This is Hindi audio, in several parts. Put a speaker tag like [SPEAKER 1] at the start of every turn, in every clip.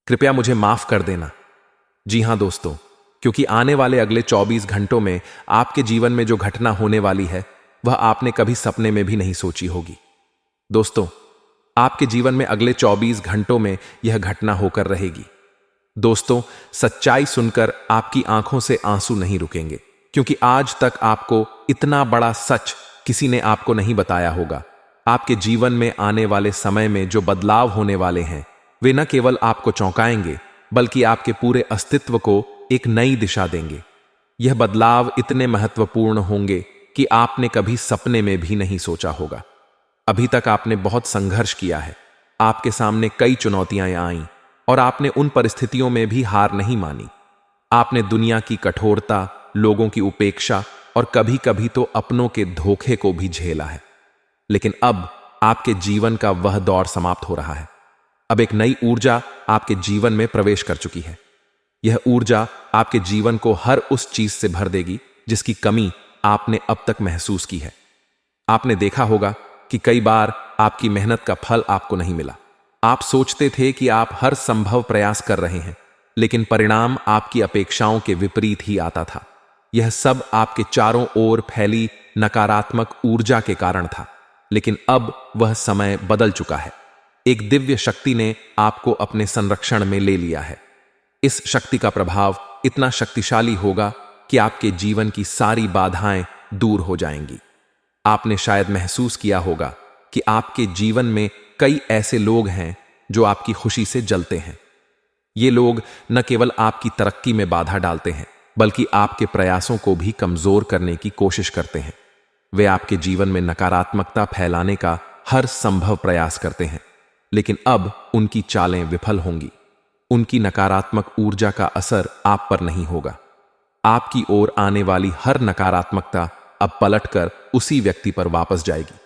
[SPEAKER 1] कृपया मुझे माफ कर देना। जी हां दोस्तों, क्योंकि आने वाले अगले 24 घंटों में आपके जीवन में जो घटना होने वाली है वह आपने कभी सपने में भी नहीं सोची होगी। दोस्तों, आपके जीवन में अगले 24 घंटों में यह घटना होकर रहेगी। दोस्तों, सच्चाई सुनकर आपकी आंखों से आंसू नहीं रुकेंगे, क्योंकि आज तक आपको इतना बड़ा सच किसी ने आपको नहीं बताया होगा। आपके जीवन में आने वाले समय में जो बदलाव होने वाले हैं वे न केवल आपको चौंकाएंगे बल्कि आपके पूरे अस्तित्व को एक नई दिशा देंगे। यह बदलाव इतने महत्वपूर्ण होंगे कि आपने कभी सपने में भी नहीं सोचा होगा। अभी तक आपने बहुत संघर्ष किया है, आपके सामने कई चुनौतियां आईं और आपने उन परिस्थितियों में भी हार नहीं मानी। आपने दुनिया की कठोरता, लोगों की उपेक्षा और कभी कभी तो अपनों के धोखे को भी झेला है। लेकिन अब आपके जीवन का वह दौर समाप्त हो रहा है। अब एक नई ऊर्जा आपके जीवन में प्रवेश कर चुकी है। यह ऊर्जा आपके जीवन को हर उस चीज से भर देगी जिसकी कमी आपने अब तक महसूस की है। आपने देखा होगा कि कई बार आपकी मेहनत का फल आपको नहीं मिला। आप सोचते थे कि आप हर संभव प्रयास कर रहे हैं, लेकिन परिणाम आपकी अपेक्षाओं के विपरीत ही आता था। यह सब आपके चारों ओर फैली नकारात्मक ऊर्जा के कारण था। लेकिन अब वह समय बदल चुका है। एक दिव्य शक्ति ने आपको अपने संरक्षण में ले लिया है। इस शक्ति का प्रभाव इतना शक्तिशाली होगा कि आपके जीवन की सारी बाधाएं दूर हो जाएंगी। आपने शायद महसूस किया होगा कि आपके जीवन में कई ऐसे लोग हैं जो आपकी खुशी से जलते हैं। ये लोग न केवल आपकी तरक्की में बाधा डालते हैं, बल्कि आपके प्रयासों को भी कमजोर करने की कोशिश करते हैं। वे आपके जीवन में नकारात्मकता फैलाने का हर संभव प्रयास करते हैं, लेकिन अब उनकी चालें विफल होंगी। उनकी नकारात्मक ऊर्जा का असर आप पर नहीं होगा। आपकी ओर आने वाली हर नकारात्मकता अब पलटकर उसी व्यक्ति पर वापस जाएगी।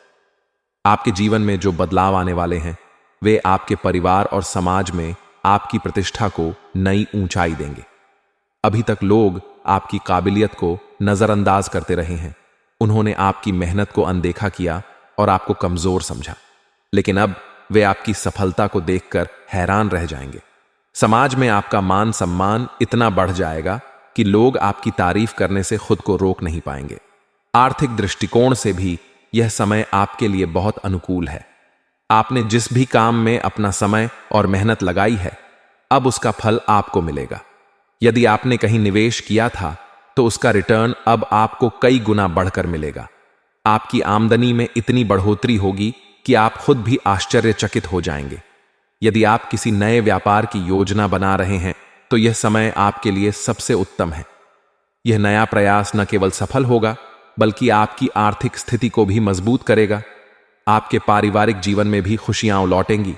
[SPEAKER 1] आपके जीवन में जो बदलाव आने वाले हैं वे आपके परिवार और समाज में आपकी प्रतिष्ठा को नई ऊंचाई देंगे। अभी तक लोग आपकी काबिलियत को नजरअंदाज करते रहे हैं। उन्होंने आपकी मेहनत को अनदेखा किया और आपको कमजोर समझा, लेकिन अब वे आपकी सफलता को देखकर हैरान रह जाएंगे। समाज में आपका मान सम्मान इतना बढ़ जाएगा कि लोग आपकी तारीफ करने से खुद को रोक नहीं पाएंगे। आर्थिक दृष्टिकोण से भी यह समय आपके लिए बहुत अनुकूल है। आपने जिस भी काम में अपना समय और मेहनत लगाई है, अब उसका फल आपको मिलेगा। यदि आपने कहीं निवेश किया था तो उसका रिटर्न अब आपको कई गुना बढ़कर मिलेगा। आपकी आमदनी में इतनी बढ़ोतरी होगी कि आप खुद भी आश्चर्यचकित हो जाएंगे। यदि आप किसी नए व्यापार की योजना बना रहे हैं तो यह समय आपके लिए सबसे उत्तम है। यह नया प्रयास न केवल सफल होगा बल्कि आपकी आर्थिक स्थिति को भी मजबूत करेगा। आपके पारिवारिक जीवन में भी खुशियां लौटेंगी।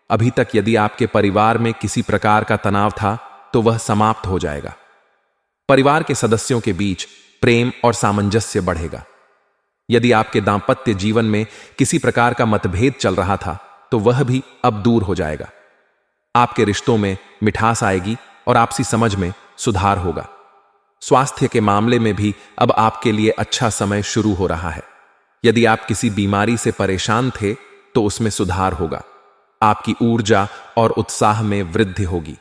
[SPEAKER 1] अभी तक यदि आपके परिवार में किसी प्रकार का तनाव था तो वह समाप्त हो जाएगा। परिवार के सदस्यों के बीच प्रेम और सामंजस्य बढ़ेगा। यदि आपके दांपत्य जीवन में किसी प्रकार का मतभेद चल रहा था तो वह भी अब दूर हो जाएगा। आपके रिश्तों में मिठास आएगी और आपसी समझ में सुधार होगा। स्वास्थ्य के मामले में भी अब आपके लिए अच्छा समय शुरू हो रहा है। यदि आप किसी बीमारी से परेशान थे तो उसमें सुधार होगा। आपकी ऊर्जा और उत्साह में वृद्धि होगी।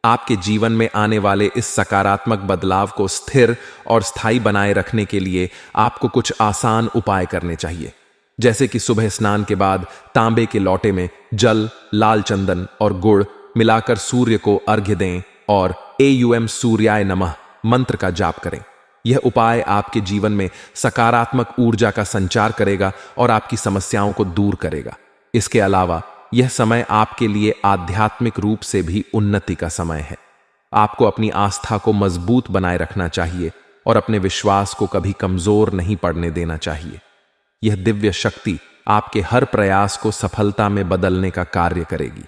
[SPEAKER 1] आपके जीवन में आने वाले इस सकारात्मक बदलाव को स्थिर और स्थायी बनाए रखने के लिए आपको कुछ आसान उपाय करने चाहिए, जैसे कि सुबह स्नान के बाद तांबे के लोटे में जल, लाल चंदन और गुड़ मिलाकर सूर्य को अर्घ्य दें और एयुएम सूर्याय नमः मंत्र का जाप करें। यह उपाय आपके जीवन में सकारात्मक ऊर्जा का संचार करेगा और आपकी समस्याओं को दूर करेगा। इसके अलावा यह समय आपके लिए आध्यात्मिक रूप से भी उन्नति का समय है। आपको अपनी आस्था को मजबूत बनाए रखना चाहिए और अपने विश्वास को कभी कमजोर नहीं पड़ने देना चाहिए। यह दिव्य शक्ति आपके हर प्रयास को सफलता में बदलने का कार्य करेगी।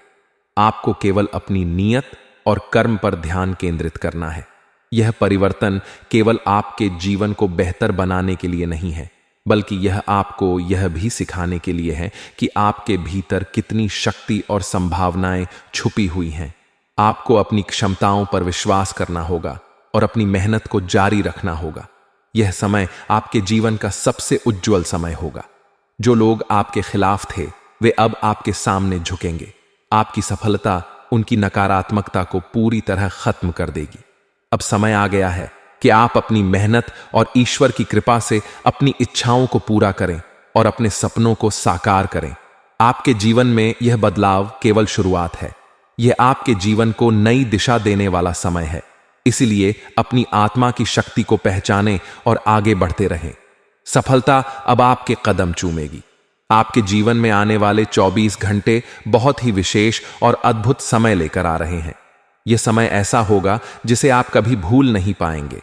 [SPEAKER 1] आपको केवल अपनी नीयत और कर्म पर ध्यान केंद्रित करना है। यह परिवर्तन केवल आपके जीवन को बेहतर बनाने के लिए नहीं है, बल्कि यह आपको यह भी सिखाने के लिए है कि आपके भीतर कितनी शक्ति और संभावनाएं छुपी हुई हैं। आपको अपनी क्षमताओं पर विश्वास करना होगा और अपनी मेहनत को जारी रखना होगा। यह समय आपके जीवन का सबसे उज्जवल समय होगा। जो लोग आपके खिलाफ थे वे अब आपके सामने झुकेंगे। आपकी सफलता उनकी नकारात्मकता को पूरी तरह खत्म कर देगी। अब समय आ गया है कि आप अपनी मेहनत और ईश्वर की कृपा से अपनी इच्छाओं को पूरा करें और अपने सपनों को साकार करें। आपके जीवन में यह बदलाव केवल शुरुआत है। यह आपके जीवन को नई दिशा देने वाला समय है। इसलिए अपनी आत्मा की शक्ति को पहचानें और आगे बढ़ते रहें। सफलता अब आपके कदम चूमेगी। आपके जीवन में आने वाले 24 घंटे बहुत ही विशेष और अद्भुत समय लेकर आ रहे हैं। यह समय ऐसा होगा जिसे आप कभी भूल नहीं पाएंगे।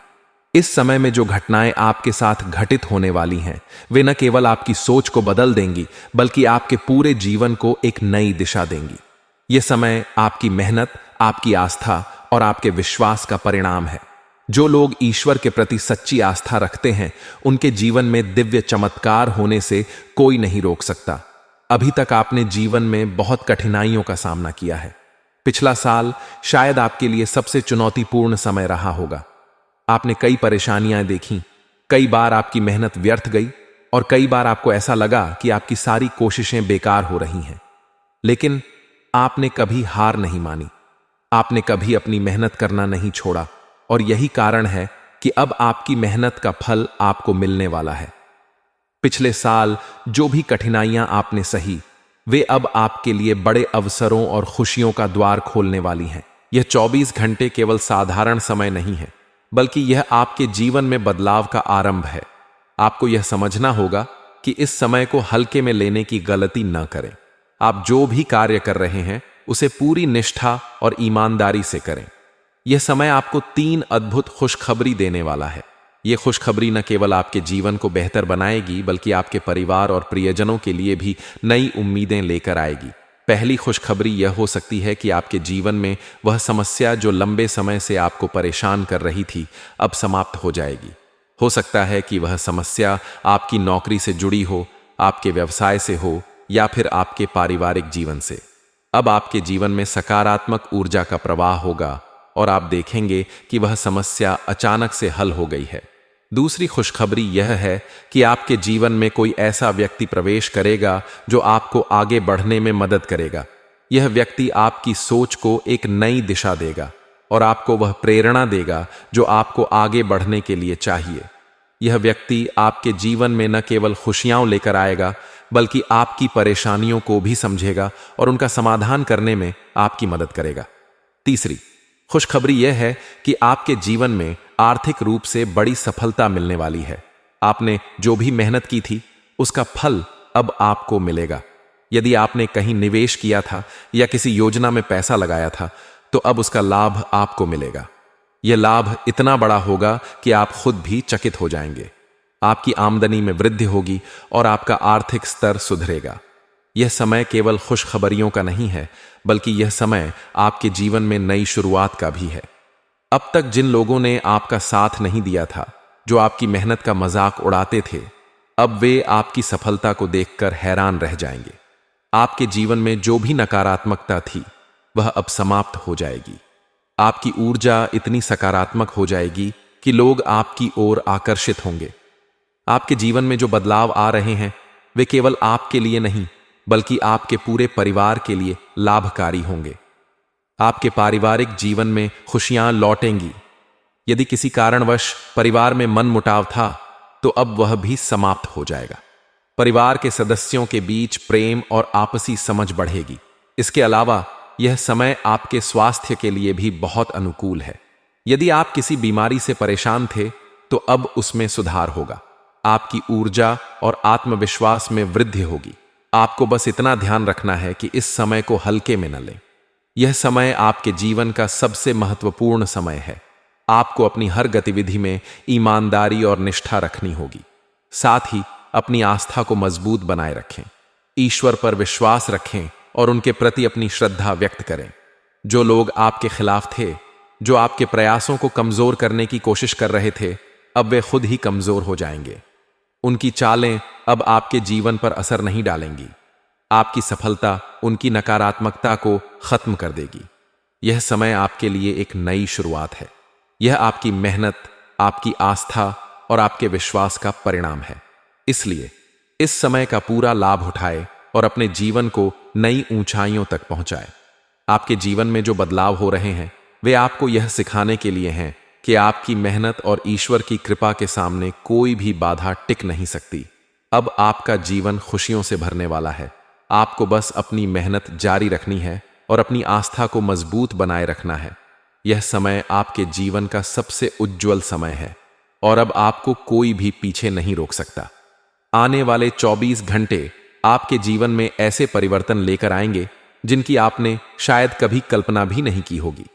[SPEAKER 1] इस समय में जो घटनाएं आपके साथ घटित होने वाली हैं, वे न केवल आपकी सोच को बदल देंगी, बल्कि आपके पूरे जीवन को एक नई दिशा देंगी। यह समय आपकी मेहनत, आपकी आस्था और आपके विश्वास का परिणाम है। जो लोग ईश्वर के प्रति सच्ची आस्था रखते हैं, उनके जीवन में दिव्य चमत्कार होने से कोई नहीं रोक सकता। अभी तक आपने जीवन में बहुत कठिनाइयों का सामना किया है। पिछला साल शायद आपके लिए सबसे चुनौतीपूर्ण समय रहा होगा। आपने कई परेशानियां देखी, कई बार आपकी मेहनत व्यर्थ गई और कई बार आपको ऐसा लगा कि आपकी सारी कोशिशें बेकार हो रही हैं। लेकिन आपने कभी हार नहीं मानी। आपने कभी अपनी मेहनत करना नहीं छोड़ा और यही कारण है कि अब आपकी मेहनत का फल आपको मिलने वाला है। पिछले साल जो भी कठिनाइयां आपने सही, वे अब आपके लिए बड़े अवसरों और खुशियों का द्वार खोलने वाली हैं। यह 24 घंटे केवल साधारण समय नहीं है, बल्कि यह आपके जीवन में बदलाव का आरंभ है। आपको यह समझना होगा कि इस समय को हल्के में लेने की गलती न करें। आप जो भी कार्य कर रहे हैं, उसे पूरी निष्ठा और ईमानदारी से करें। यह समय आपको 3 अद्भुत खुशखबरी देने वाला है। यह खुशखबरी न केवल आपके जीवन को बेहतर बनाएगी, बल्कि आपके परिवार और प्रियजनों के लिए भी नई उम्मीदें लेकर आएगी। पहली खुशखबरी यह हो सकती है कि आपके जीवन में वह समस्या जो लंबे समय से आपको परेशान कर रही थी, अब समाप्त हो जाएगी। हो सकता है कि वह समस्या आपकी नौकरी से जुड़ी हो, आपके व्यवसाय से हो या फिर आपके पारिवारिक जीवन से। अब आपके जीवन में सकारात्मक ऊर्जा का प्रवाह होगा और आप देखेंगे कि वह समस्या अचानक से हल हो गई है। दूसरी खुशखबरी यह है कि आपके जीवन में कोई ऐसा व्यक्ति प्रवेश करेगा जो आपको आगे बढ़ने में मदद करेगा। यह व्यक्ति आपकी सोच को एक नई दिशा देगा और आपको वह प्रेरणा देगा जो आपको आगे बढ़ने के लिए चाहिए। यह व्यक्ति आपके जीवन में न केवल खुशियां लेकर आएगा, बल्कि आपकी परेशानियों को भी समझेगा और उनका समाधान करने में आपकी मदद करेगा। तीसरी खुशखबरी यह है कि आपके जीवन में आर्थिक रूप से बड़ी सफलता मिलने वाली है। आपने जो भी मेहनत की थी, उसका फल अब आपको मिलेगा। यदि आपने कहीं निवेश किया था या किसी योजना में पैसा लगाया था, तो अब उसका लाभ आपको मिलेगा। यह लाभ इतना बड़ा होगा कि आप खुद भी चकित हो जाएंगे। आपकी आमदनी में वृद्धि होगी और आपका आर्थिक स्तर सुधरेगा। यह समय केवल खुशखबरियों का नहीं है, बल्कि यह समय आपके जीवन में नई शुरुआत का भी है। अब तक जिन लोगों ने आपका साथ नहीं दिया था, जो आपकी मेहनत का मजाक उड़ाते थे, अब वे आपकी सफलता को देखकर हैरान रह जाएंगे। आपके जीवन में जो भी नकारात्मकता थी, वह अब समाप्त हो जाएगी। आपकी ऊर्जा इतनी सकारात्मक हो जाएगी कि लोग आपकी ओर आकर्षित होंगे। आपके जीवन में जो बदलाव आ रहे हैं, वे केवल आपके लिए नहीं, बल्कि आपके पूरे परिवार के लिए लाभकारी होंगे। आपके पारिवारिक जीवन में खुशियां लौटेंगी। यदि किसी कारणवश परिवार में मनमुटाव था, तो अब वह भी समाप्त हो जाएगा। परिवार के सदस्यों के बीच प्रेम और आपसी समझ बढ़ेगी। इसके अलावा यह समय आपके स्वास्थ्य के लिए भी बहुत अनुकूल है। यदि आप किसी बीमारी से परेशान थे, तो अब उसमें सुधार होगा। आपकी ऊर्जा और आत्मविश्वास में वृद्धि होगी। आपको बस इतना ध्यान रखना है कि इस समय को हल्के में न लें। यह समय आपके जीवन का सबसे महत्वपूर्ण समय है। आपको अपनी हर गतिविधि में ईमानदारी और निष्ठा रखनी होगी। साथ ही अपनी आस्था को मजबूत बनाए रखें। ईश्वर पर विश्वास रखें और उनके प्रति अपनी श्रद्धा व्यक्त करें। जो लोग आपके खिलाफ थे, जो आपके प्रयासों को कमजोर करने की कोशिश कर रहे थे, अब वे खुद ही कमजोर हो जाएंगे। उनकी चालें अब आपके जीवन पर असर नहीं डालेंगी। आपकी सफलता उनकी नकारात्मकता को खत्म कर देगी। यह समय आपके लिए एक नई शुरुआत है। यह आपकी मेहनत, आपकी आस्था और आपके विश्वास का परिणाम है। इसलिए इस समय का पूरा लाभ उठाए और अपने जीवन को नई ऊंचाइयों तक पहुंचाए। आपके जीवन में जो बदलाव हो रहे हैं वे आपको यह सिखाने के लिए हैं कि आपकी मेहनत और ईश्वर की कृपा के सामने कोई भी बाधा टिक नहीं सकती। अब आपका जीवन खुशियों से भरने वाला है। आपको बस अपनी मेहनत जारी रखनी है और अपनी आस्था को मजबूत बनाए रखना है। यह समय आपके जीवन का सबसे उज्जवल समय है और अब आपको कोई भी पीछे नहीं रोक सकता। आने वाले 24 घंटे आपके जीवन में ऐसे परिवर्तन लेकर आएंगे जिनकी आपने शायद कभी कल्पना भी नहीं की होगी।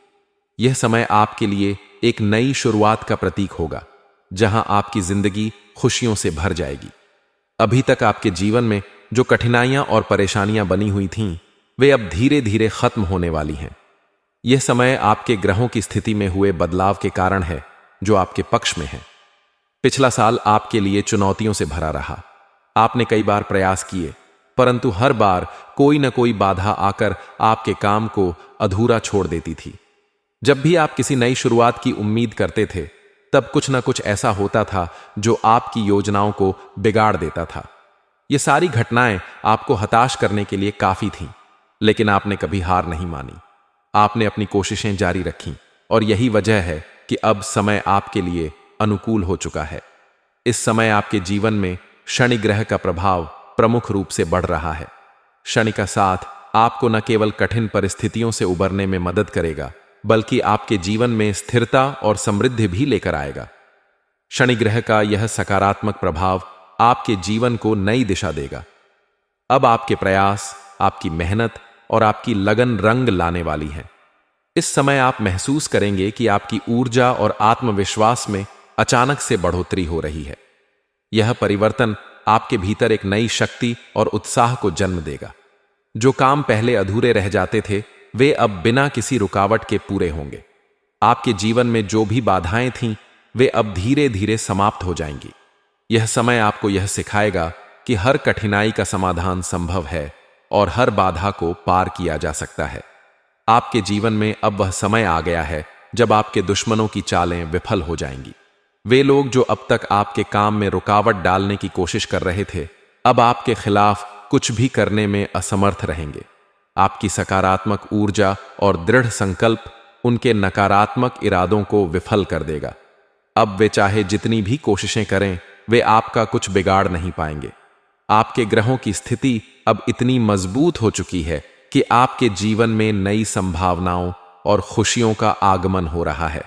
[SPEAKER 1] यह समय आपके लिए एक नई शुरुआत का प्रतीक होगा, जहां आपकी जिंदगी खुशियों से भर जाएगी। अभी तक आपके जीवन में जो कठिनाइयां और परेशानियां बनी हुई थीं, वे अब धीरे धीरे खत्म होने वाली हैं। यह समय आपके ग्रहों की स्थिति में हुए बदलाव के कारण है, जो आपके पक्ष में है। पिछला साल आपके लिए चुनौतियों से भरा रहा। आपने कई बार प्रयास किए, परंतु हर बार कोई न कोई बाधा आकर आपके काम को अधूरा छोड़ देती थी। जब भी आप किसी नई शुरुआत की उम्मीद करते थे, तब कुछ न कुछ ऐसा होता था जो आपकी योजनाओं को बिगाड़ देता था। ये सारी घटनाएं आपको हताश करने के लिए काफी थीं, लेकिन आपने कभी हार नहीं मानी। आपने अपनी कोशिशें जारी रखीं और यही वजह है कि अब समय आपके लिए अनुकूल हो चुका है। इस समय आपके जीवन में शनि ग्रह का प्रभाव प्रमुख रूप से बढ़ रहा है। शनि का साथ आपको न केवल कठिन परिस्थितियों से उबरने में मदद करेगा, बल्कि आपके जीवन में स्थिरता और समृद्धि भी लेकर आएगा। शनि ग्रह का यह सकारात्मक प्रभाव आपके जीवन को नई दिशा देगा। अब आपके प्रयास, आपकी मेहनत और आपकी लगन रंग लाने वाली हैं। इस समय आप महसूस करेंगे कि आपकी ऊर्जा और आत्मविश्वास में अचानक से बढ़ोतरी हो रही है। यह परिवर्तन आपके भीतर एक नई शक्ति और उत्साह को जन्म देगा। जो काम पहले अधूरे रह जाते थे, वे अब बिना किसी रुकावट के पूरे होंगे। आपके जीवन में जो भी बाधाएं थीं, वे अब धीरे धीरे समाप्त हो जाएंगी। यह समय आपको यह सिखाएगा कि हर कठिनाई का समाधान संभव है और हर बाधा को पार किया जा सकता है। आपके जीवन में अब वह समय आ गया है जब आपके दुश्मनों की चालें विफल हो जाएंगी। वे लोग जो अब तक आपके काम में रुकावट डालने की कोशिश कर रहे थे, अब आपके खिलाफ कुछ भी करने में असमर्थ रहेंगे। आपकी सकारात्मक ऊर्जा और दृढ़ संकल्प उनके नकारात्मक इरादों को विफल कर देगा। अब वे चाहे जितनी भी कोशिशें करें, वे आपका कुछ बिगाड़ नहीं पाएंगे। आपके ग्रहों की स्थिति अब इतनी मजबूत हो चुकी है कि आपके जीवन में नई संभावनाओं और खुशियों का आगमन हो रहा है।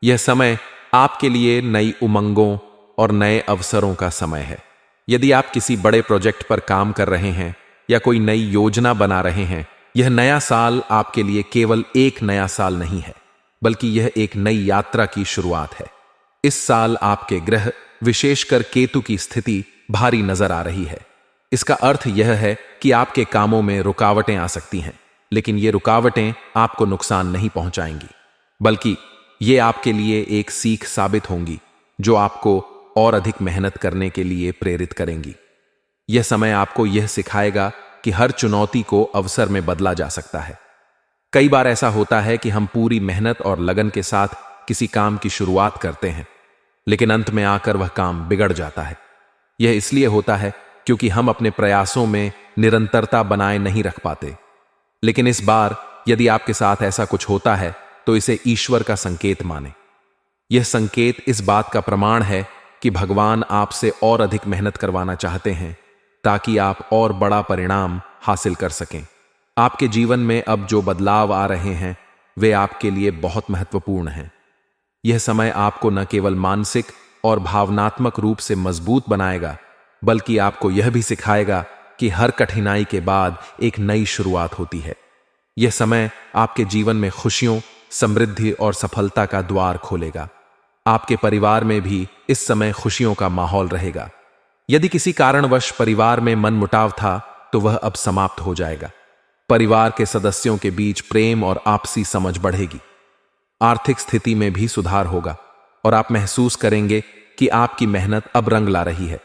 [SPEAKER 1] यह समय आपके लिए नई उमंगों और नए अवसरों का समय है। यदि आप किसी बड़े प्रोजेक्ट पर काम कर रहे हैं या कोई नई योजना बना रहे हैं, यह नया साल आपके लिए केवल एक नया साल नहीं है, बल्कि यह एक नई यात्रा की शुरुआत है। इस साल आपके ग्रह, विशेषकर केतु की स्थिति भारी नजर आ रही है। इसका अर्थ यह है कि आपके कामों में रुकावटें आ सकती हैं, लेकिन ये रुकावटें आपको नुकसान नहीं पहुंचाएंगी, बल्कि ये आपके लिए एक सीख साबित होंगी जो आपको और अधिक मेहनत करने के लिए प्रेरित करेंगी। यह समय आपको यह सिखाएगा कि हर चुनौती को अवसर में बदला जा सकता है। कई बार ऐसा होता है कि हम पूरी मेहनत और लगन के साथ किसी काम की शुरुआत करते हैं, लेकिन अंत में आकर वह काम बिगड़ जाता है। यह इसलिए होता है क्योंकि हम अपने प्रयासों में निरंतरता बनाए नहीं रख पाते। लेकिन इस बार यदि आपके साथ ऐसा कुछ होता है, तो इसे ईश्वर का संकेत माने। यह संकेत इस बात का प्रमाण है कि भगवान आपसे और अधिक मेहनत करवाना चाहते हैं, ताकि आप और बड़ा परिणाम हासिल कर सकें। आपके जीवन में अब जो बदलाव आ रहे हैं, वे आपके लिए बहुत महत्वपूर्ण हैं। यह समय आपको न केवल मानसिक और भावनात्मक रूप से मजबूत बनाएगा, बल्कि आपको यह भी सिखाएगा कि हर कठिनाई के बाद एक नई शुरुआत होती है। यह समय आपके जीवन में खुशियों, समृद्धि और सफलता का द्वार खोलेगा। आपके परिवार में भी इस समय खुशियों का माहौल रहेगा। यदि किसी कारणवश परिवार में मनमुटाव था, तो वह अब समाप्त हो जाएगा। परिवार के सदस्यों के बीच प्रेम और आपसी समझ बढ़ेगी। आर्थिक स्थिति में भी सुधार होगा और आप महसूस करेंगे कि आपकी मेहनत अब रंग ला रही है।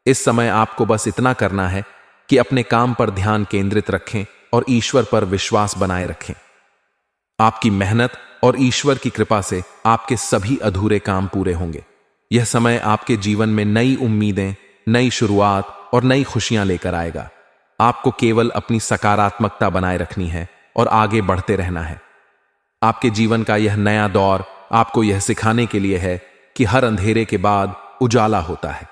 [SPEAKER 1] इस समय आपको बस इतना करना है कि अपने काम पर ध्यान केंद्रित रखें और ईश्वर पर विश्वास बनाए रखें। आपकी मेहनत और ईश्वर की कृपा से आपके सभी अधूरे काम पूरे होंगे। यह समय आपके जीवन में नई उम्मीदें, नई शुरुआत और नई खुशियां लेकर आएगा। आपको केवल अपनी सकारात्मकता बनाए रखनी है और आगे बढ़ते रहना है। आपके जीवन का यह नया दौर आपको यह सिखाने के लिए है कि हर अंधेरे के बाद उजाला होता है।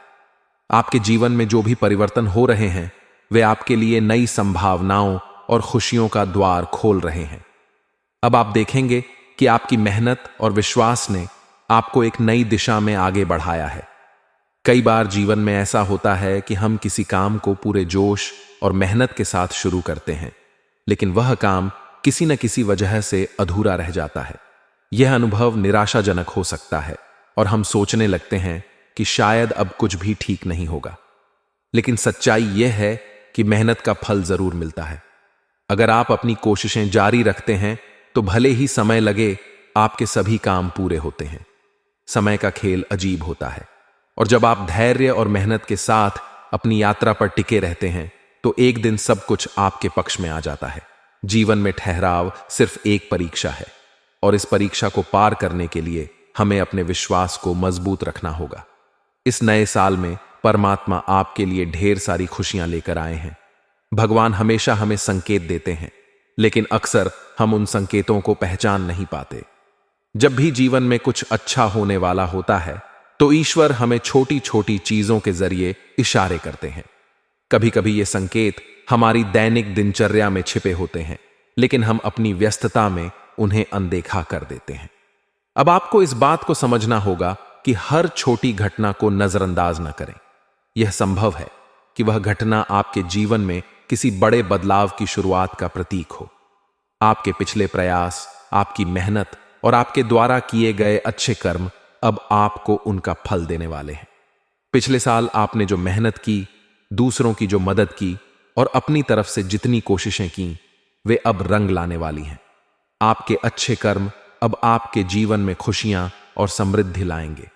[SPEAKER 1] आपके जीवन में जो भी परिवर्तन हो रहे हैं वे आपके लिए नई संभावनाओं और खुशियों का द्वार खोल रहे हैं। अब आप देखेंगे कि आपकी मेहनत और विश्वास ने आपको एक नई दिशा में आगे बढ़ाया है। कई बार जीवन में ऐसा होता है कि हम किसी काम को पूरे जोश और मेहनत के साथ शुरू करते हैं, लेकिन वह काम किसी न किसी वजह से अधूरा रह जाता है। यह अनुभव निराशाजनक हो सकता है और हम सोचने लगते हैं कि शायद अब कुछ भी ठीक नहीं होगा। लेकिन सच्चाई यह है कि मेहनत का फल जरूर मिलता है। अगर आप अपनी कोशिशें जारी रखते हैं तो भले ही समय लगे, आपके सभी काम पूरे होते हैं। समय का खेल अजीब होता है और जब आप धैर्य और मेहनत के साथ अपनी यात्रा पर टिके रहते हैं तो एक दिन सब कुछ आपके पक्ष में आ जाता है। जीवन में ठहराव सिर्फ एक परीक्षा है और इस परीक्षा को पार करने के लिए हमें अपने विश्वास को मजबूत रखना होगा। इस नए साल में परमात्मा आपके लिए ढेर सारी खुशियां लेकर आए हैं। भगवान हमेशा हमें संकेत देते हैं, लेकिन अक्सर हम उन संकेतों को पहचान नहीं पाते। जब भी जीवन में कुछ अच्छा होने वाला होता है तो ईश्वर हमें छोटी छोटी चीजों के जरिए इशारे करते हैं। कभी कभी ये संकेत हमारी दैनिक दिनचर्या में छिपे होते हैं, लेकिन हम अपनी व्यस्तता में उन्हें अनदेखा कर देते हैं। अब आपको इस बात को समझना होगा कि हर छोटी घटना को नजरअंदाज न करें। यह संभव है कि वह घटना आपके जीवन में किसी बड़े बदलाव की शुरुआत का प्रतीक हो। आपके पिछले प्रयास, आपकी मेहनत और आपके द्वारा किए गए अच्छे कर्म अब आपको उनका फल देने वाले हैं। पिछले साल आपने जो मेहनत की, दूसरों की जो मदद की और अपनी तरफ से जितनी कोशिशें की, वे अब रंग लाने वाली हैं। आपके अच्छे कर्म अब आपके जीवन में खुशियां और समृद्धि लाएंगे।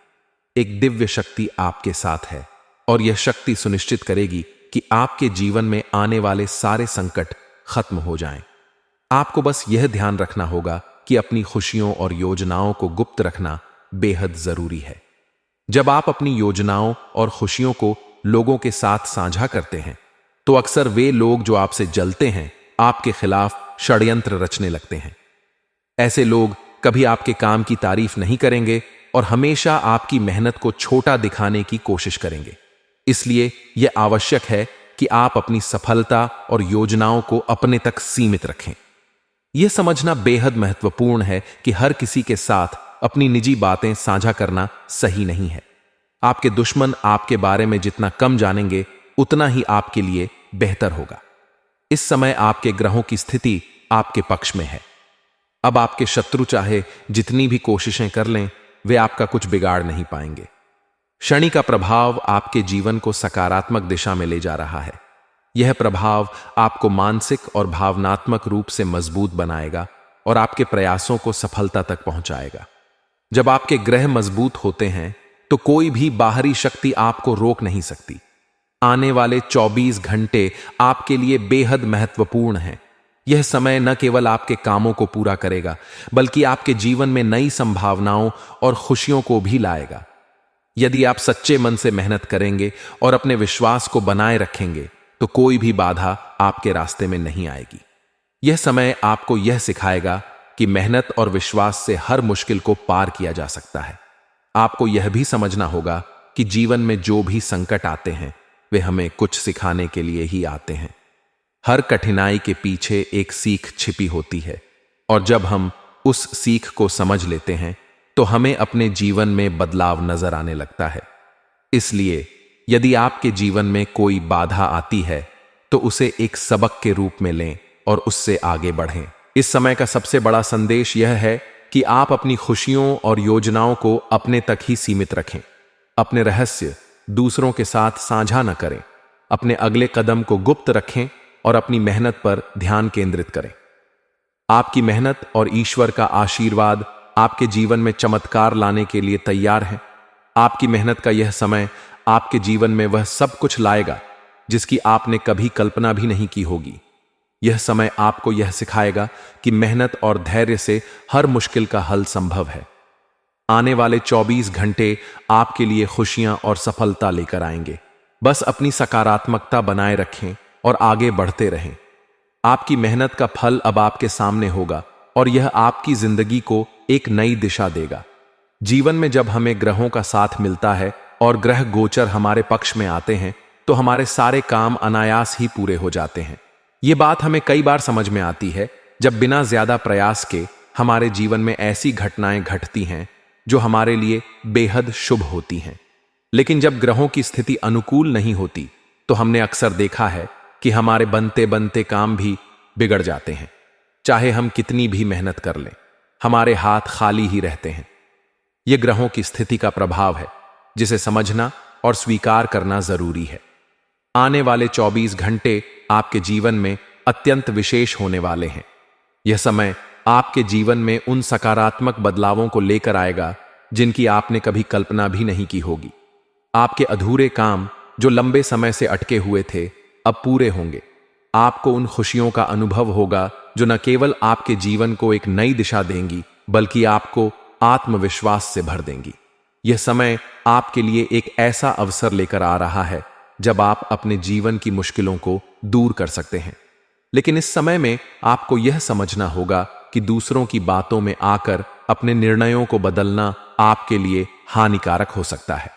[SPEAKER 1] एक दिव्य शक्ति आपके साथ है और यह शक्ति सुनिश्चित करेगी कि आपके जीवन में आने वाले सारे संकट खत्म हो जाएं। आपको बस यह ध्यान रखना होगा कि अपनी खुशियों और योजनाओं को गुप्त रखना बेहद जरूरी है। जब आप अपनी योजनाओं और खुशियों को लोगों के साथ साझा करते हैं तो अक्सर वे लोग जो आपसे जलते हैं आपके खिलाफ षड्यंत्र रचने लगते हैं। ऐसे लोग कभी आपके काम की तारीफ नहीं करेंगे और हमेशा आपकी मेहनत को छोटा दिखाने की कोशिश करेंगे। इसलिए यह आवश्यक है कि आप अपनी सफलता और योजनाओं को अपने तक सीमित रखें। यह समझना बेहद महत्वपूर्ण है कि हर किसी के साथ अपनी निजी बातें साझा करना सही नहीं है। आपके दुश्मन आपके बारे में जितना कम जानेंगे उतना ही आपके लिए बेहतर होगा। इस समय आपके ग्रहों की स्थिति आपके पक्ष में है। अब आपके शत्रु चाहे जितनी भी कोशिशें कर लें, वे आपका कुछ बिगाड़ नहीं पाएंगे। शनि का प्रभाव आपके जीवन को सकारात्मक दिशा में ले जा रहा है। यह प्रभाव आपको मानसिक और भावनात्मक रूप से मजबूत बनाएगा और आपके प्रयासों को सफलता तक पहुंचाएगा। जब आपके ग्रह मजबूत होते हैं तो कोई भी बाहरी शक्ति आपको रोक नहीं सकती। आने वाले 24 घंटे आपके लिए बेहद महत्वपूर्ण हैं। यह समय न केवल आपके कामों को पूरा करेगा, बल्कि आपके जीवन में नई संभावनाओं और खुशियों को भी लाएगा। यदि आप सच्चे मन से मेहनत करेंगे और अपने विश्वास को बनाए रखेंगे तो कोई भी बाधा आपके रास्ते में नहीं आएगी। यह समय आपको यह सिखाएगा कि मेहनत और विश्वास से हर मुश्किल को पार किया जा सकता है। आपको यह भी समझना होगा कि जीवन में जो भी संकट आते हैं वे हमें कुछ सिखाने के लिए ही आते हैं। हर कठिनाई के पीछे एक सीख छिपी होती है और जब हम उस सीख को समझ लेते हैं तो हमें अपने जीवन में बदलाव नजर आने लगता है। इसलिए यदि आपके जीवन में कोई बाधा आती है तो उसे एक सबक के रूप में लें और उससे आगे बढ़ें। इस समय का सबसे बड़ा संदेश यह है कि आप अपनी खुशियों और योजनाओं को अपने तक ही सीमित रखें। अपने रहस्य दूसरों के साथ साझा न करें। अपने अगले कदम को गुप्त रखें और अपनी मेहनत पर ध्यान केंद्रित करें। आपकी मेहनत और ईश्वर का आशीर्वाद आपके जीवन में चमत्कार लाने के लिए तैयार है। आपकी मेहनत का यह समय आपके जीवन में वह सब कुछ लाएगा जिसकी आपने कभी कल्पना भी नहीं की होगी। यह समय आपको यह सिखाएगा कि मेहनत और धैर्य से हर मुश्किल का हल संभव है। आने वाले 24 घंटे आपके लिए खुशियां और सफलता लेकर आएंगे। बस अपनी सकारात्मकता बनाए रखें और आगे बढ़ते रहें। आपकी मेहनत का फल अब आपके सामने होगा और यह आपकी जिंदगी को एक नई दिशा देगा। जीवन में जब हमें ग्रहों का साथ मिलता है और ग्रह गोचर हमारे पक्ष में आते हैं तो हमारे सारे काम अनायास ही पूरे हो जाते हैं। ये बात हमें कई बार समझ में आती है जब बिना ज्यादा प्रयास के हमारे जीवन में ऐसी घटनाएं घटती हैं जो हमारे लिए बेहद शुभ होती हैं। लेकिन जब ग्रहों की स्थिति अनुकूल नहीं होती तो हमने अक्सर देखा है कि हमारे बनते बनते काम भी बिगड़ जाते हैं। चाहे हम कितनी भी मेहनत कर लें, हमारे हाथ खाली ही रहते हैं। यह ग्रहों की स्थिति का प्रभाव है जिसे समझना और स्वीकार करना जरूरी है। आने वाले 24 घंटे आपके जीवन में अत्यंत विशेष होने वाले हैं। यह समय आपके जीवन में उन सकारात्मक बदलावों को लेकर आएगा जिनकी आपने कभी कल्पना भी नहीं की होगी। आपके अधूरे काम जो लंबे समय से अटके हुए थे अब पूरे होंगे। आपको उन खुशियों का अनुभव होगा जो न केवल आपके जीवन को एक नई दिशा देंगी बल्कि आपको आत्मविश्वास से भर देंगी। यह समय आपके लिए एक ऐसा अवसर लेकर आ रहा है जब आप अपने जीवन की मुश्किलों को दूर कर सकते हैं। लेकिन इस समय में आपको यह समझना होगा कि दूसरों की बातों में आकर अपने निर्णयों को बदलना आपके लिए हानिकारक हो सकता है।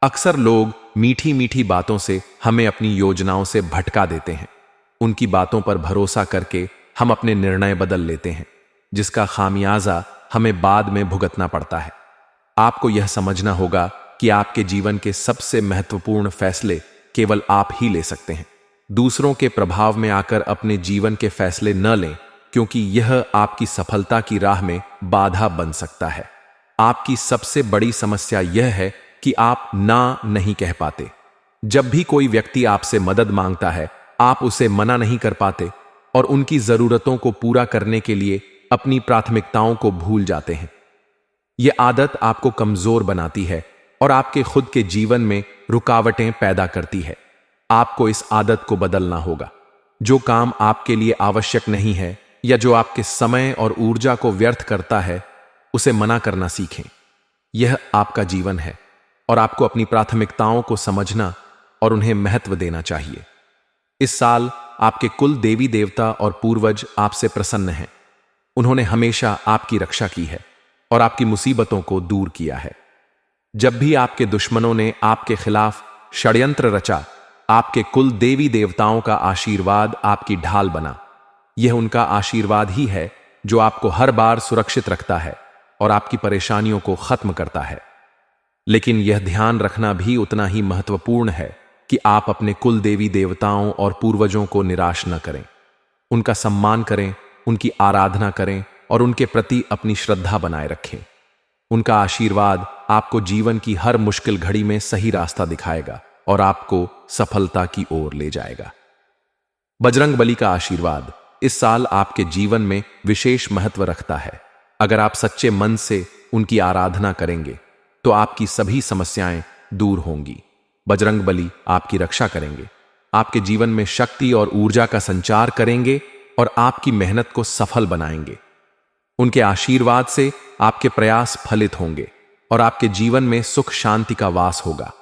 [SPEAKER 1] अक्सर लोग मीठी मीठी बातों से हमें अपनी योजनाओं से भटका देते हैं। उनकी बातों पर भरोसा करके हम अपने निर्णय बदल लेते हैं, जिसका खामियाजा हमें बाद में भुगतना पड़ता है। आपको यह समझना होगा कि आपके जीवन के सबसे महत्वपूर्ण फैसले केवल आप ही ले सकते हैं। दूसरों के प्रभाव में आकर अपने जीवन के फैसले न लें, क्योंकि यह आपकी सफलता की राह में बाधा बन सकता है। आपकी सबसे बड़ी समस्या यह है कि आप ना नहीं कह पाते। जब भी कोई व्यक्ति आपसे मदद मांगता है, आप उसे मना नहीं कर पाते और उनकी जरूरतों को पूरा करने के लिए अपनी प्राथमिकताओं को भूल जाते हैं। यह आदत आपको कमजोर बनाती है और आपके खुद के जीवन में रुकावटें पैदा करती है। आपको इस आदत को बदलना होगा। जो काम आपके लिए आवश्यक नहीं है या जो आपके समय और ऊर्जा को व्यर्थ करता है, उसे मना करना सीखें। यह आपका जीवन है और आपको अपनी प्राथमिकताओं को समझना और उन्हें महत्व देना चाहिए। इस साल आपके कुल देवी देवता और पूर्वज आपसे प्रसन्न हैं। उन्होंने हमेशा आपकी रक्षा की है और आपकी मुसीबतों को दूर किया है। जब भी आपके दुश्मनों ने आपके खिलाफ षड्यंत्र रचा, आपके कुल देवी देवताओं का आशीर्वाद आपकी ढाल बना। यह उनका आशीर्वाद ही है जो आपको हर बार सुरक्षित रखता है और आपकी परेशानियों को खत्म करता है। लेकिन यह ध्यान रखना भी उतना ही महत्वपूर्ण है कि आप अपने कुल देवी देवताओं और पूर्वजों को निराश न करें। उनका सम्मान करें, उनकी आराधना करें और उनके प्रति अपनी श्रद्धा बनाए रखें। उनका आशीर्वाद आपको जीवन की हर मुश्किल घड़ी में सही रास्ता दिखाएगा और आपको सफलता की ओर ले जाएगा। बजरंगबली का आशीर्वाद इस साल आपके जीवन में विशेष महत्व रखता है। अगर आप सच्चे मन से उनकी आराधना करेंगे तो आपकी सभी समस्याएं दूर होंगी। बजरंगबली आपकी रक्षा करेंगे, आपके जीवन में शक्ति और ऊर्जा का संचार करेंगे और आपकी मेहनत को सफल बनाएंगे। उनके आशीर्वाद से आपके प्रयास फलित होंगे और आपके जीवन में सुख शांति का वास होगा।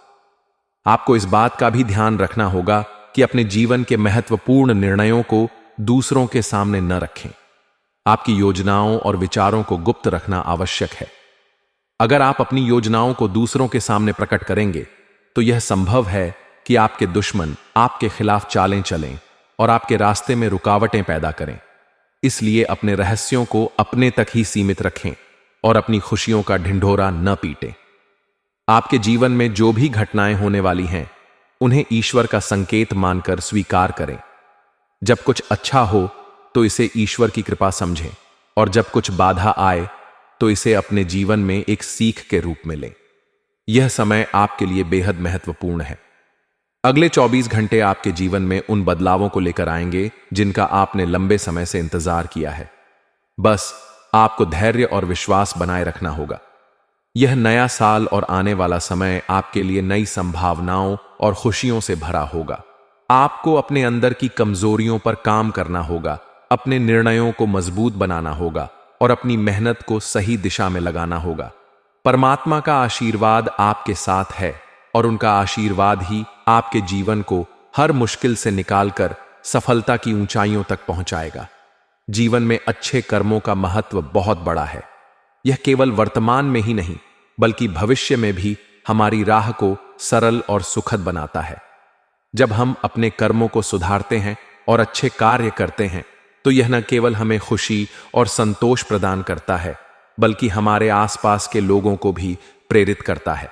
[SPEAKER 1] आपको इस बात का भी ध्यान रखना होगा कि अपने जीवन के महत्वपूर्ण निर्णयों को दूसरों के सामने न रखें। आपकी योजनाओं और विचारों को गुप्त रखना आवश्यक है। अगर आप अपनी योजनाओं को दूसरों के सामने प्रकट करेंगे तो यह संभव है कि आपके दुश्मन आपके खिलाफ चालें चलें और आपके रास्ते में रुकावटें पैदा करें। इसलिए अपने रहस्यों को अपने तक ही सीमित रखें और अपनी खुशियों का ढिंढोरा न पीटें। आपके जीवन में जो भी घटनाएं होने वाली हैं, उन्हें ईश्वर का संकेत मानकर स्वीकार करें। जब कुछ अच्छा हो तो इसे ईश्वर की कृपा समझें और जब कुछ बाधा आए तो इसे अपने जीवन में एक सीख के रूप में लें। यह समय आपके लिए बेहद महत्वपूर्ण है। अगले 24 घंटे आपके जीवन में उन बदलावों को लेकर आएंगे जिनका आपने लंबे समय से इंतजार किया है। बस आपको धैर्य और विश्वास बनाए रखना होगा। यह नया साल और आने वाला समय आपके लिए नई संभावनाओं और खुशियों से भरा होगा। आपको अपने अंदर की कमजोरियों पर काम करना होगा, अपने निर्णयों को मजबूत बनाना होगा और अपनी मेहनत को सही दिशा में लगाना होगा। परमात्मा का आशीर्वाद आपके साथ है और उनका आशीर्वाद ही आपके जीवन को हर मुश्किल से निकालकर सफलता की ऊंचाइयों तक पहुंचाएगा। जीवन में अच्छे कर्मों का महत्व बहुत बड़ा है। यह केवल वर्तमान में ही नहीं बल्कि भविष्य में भी हमारी राह को सरल और सुखद बनाता है। जब हम अपने कर्मों को सुधारते हैं और अच्छे कार्य करते हैं तो यह न केवल हमें खुशी और संतोष प्रदान करता है बल्कि हमारे आसपास के लोगों को भी प्रेरित करता है।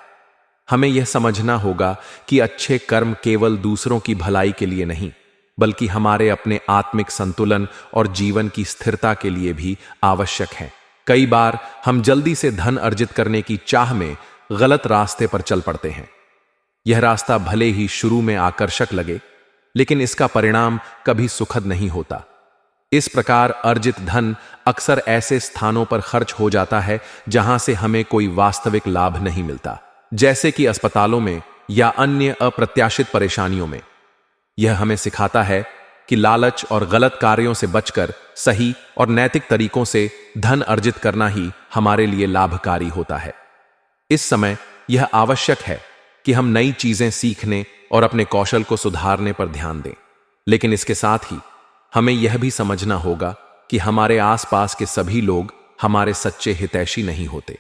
[SPEAKER 1] हमें यह समझना होगा कि अच्छे कर्म केवल दूसरों की भलाई के लिए नहीं बल्कि हमारे अपने आत्मिक संतुलन और जीवन की स्थिरता के लिए भी आवश्यक हैं। कई बार हम जल्दी से धन अर्जित करने की चाह में गलत रास्ते पर चल पड़ते हैं। यह रास्ता भले ही शुरू में आकर्षक लगे लेकिन इसका परिणाम कभी सुखद नहीं होता। इस प्रकार अर्जित धन अक्सर ऐसे स्थानों पर खर्च हो जाता है जहां से हमें कोई वास्तविक लाभ नहीं मिलता, जैसे कि अस्पतालों में या अन्य अप्रत्याशित परेशानियों में। यह हमें सिखाता है कि लालच और गलत कार्यों से बचकर सही और नैतिक तरीकों से धन अर्जित करना ही हमारे लिए लाभकारी होता है। इस समय यह आवश्यक है कि हम नई चीजें सीखने और अपने कौशल को सुधारने पर ध्यान दें, लेकिन इसके साथ ही हमें यह भी समझना होगा कि हमारे आसपास के सभी लोग हमारे सच्चे हितैषी नहीं होते।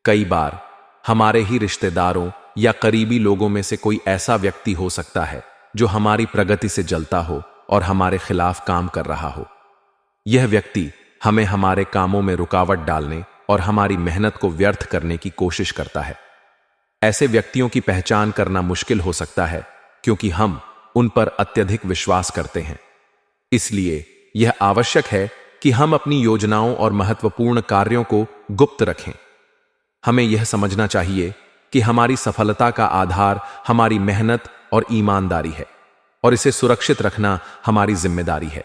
[SPEAKER 1] कई बार हमारे ही रिश्तेदारों या करीबी लोगों में से कोई ऐसा व्यक्ति हो सकता है जो हमारी प्रगति से जलता हो और हमारे खिलाफ काम कर रहा हो। यह व्यक्ति हमें हमारे कामों में रुकावट डालने और हमारी मेहनत को व्यर्थ करने की कोशिश करता है। ऐसे व्यक्तियों की पहचान करना मुश्किल हो सकता है क्योंकि हम उन पर अत्यधिक विश्वास करते हैं। इसलिए यह आवश्यक है कि हम अपनी योजनाओं और महत्वपूर्ण कार्यों को गुप्त रखें। हमें यह समझना चाहिए कि हमारी सफलता का आधार हमारी मेहनत और ईमानदारी है और इसे सुरक्षित रखना हमारी जिम्मेदारी है।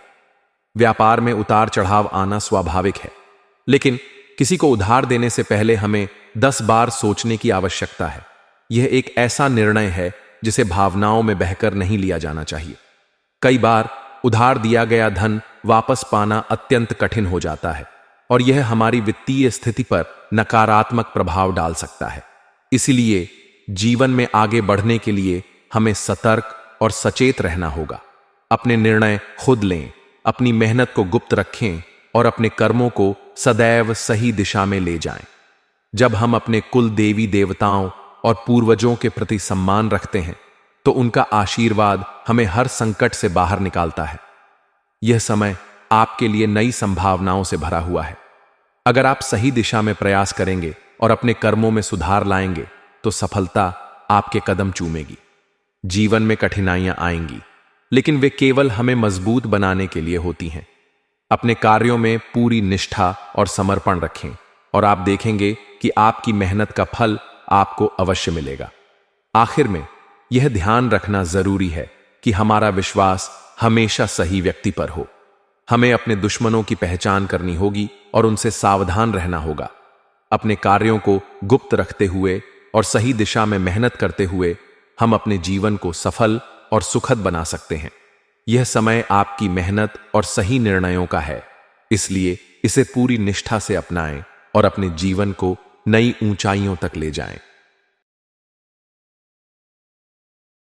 [SPEAKER 1] व्यापार में उतार चढ़ाव आना स्वाभाविक है, लेकिन किसी को उधार देने से पहले हमें 10 बार सोचने की आवश्यकता है। यह एक ऐसा निर्णय है जिसे भावनाओं में बहकर नहीं लिया जाना चाहिए। कई बार उधार दिया गया धन वापस पाना अत्यंत कठिन हो जाता है और यह हमारी वित्तीय स्थिति पर नकारात्मक प्रभाव डाल सकता है। इसलिए जीवन में आगे बढ़ने के लिए हमें सतर्क और सचेत रहना होगा। अपने निर्णय खुद लें, अपनी मेहनत को गुप्त रखें और अपने कर्मों को सदैव सही दिशा में ले जाएं। जब हम अपने कुल देवी देवताओं और पूर्वजों के प्रति सम्मान रखते हैं तो उनका आशीर्वाद हमें हर संकट से बाहर निकालता है। यह समय आपके लिए नई संभावनाओं से भरा हुआ है। अगर आप सही दिशा में प्रयास करेंगे और अपने कर्मों में सुधार लाएंगे तो सफलता आपके कदम चूमेगी। जीवन में कठिनाइयां आएंगी, लेकिन वे केवल हमें मजबूत बनाने के लिए होती हैं। अपने कार्यों में पूरी निष्ठा और समर्पण रखें और आप देखेंगे कि आपकी मेहनत का फल आपको अवश्य मिलेगा। आखिर में यह ध्यान रखना जरूरी है कि हमारा विश्वास हमेशा सही व्यक्ति पर हो। हमें अपने दुश्मनों की पहचान करनी होगी और उनसे सावधान रहना होगा। अपने कार्यों को गुप्त रखते हुए और सही दिशा में मेहनत करते हुए हम अपने जीवन को सफल और सुखद बना सकते हैं। यह समय आपकी मेहनत और सही निर्णयों का है, इसलिए इसे पूरी निष्ठा से अपनाएं और अपने जीवन को नई ऊंचाइयों तक ले जाएं।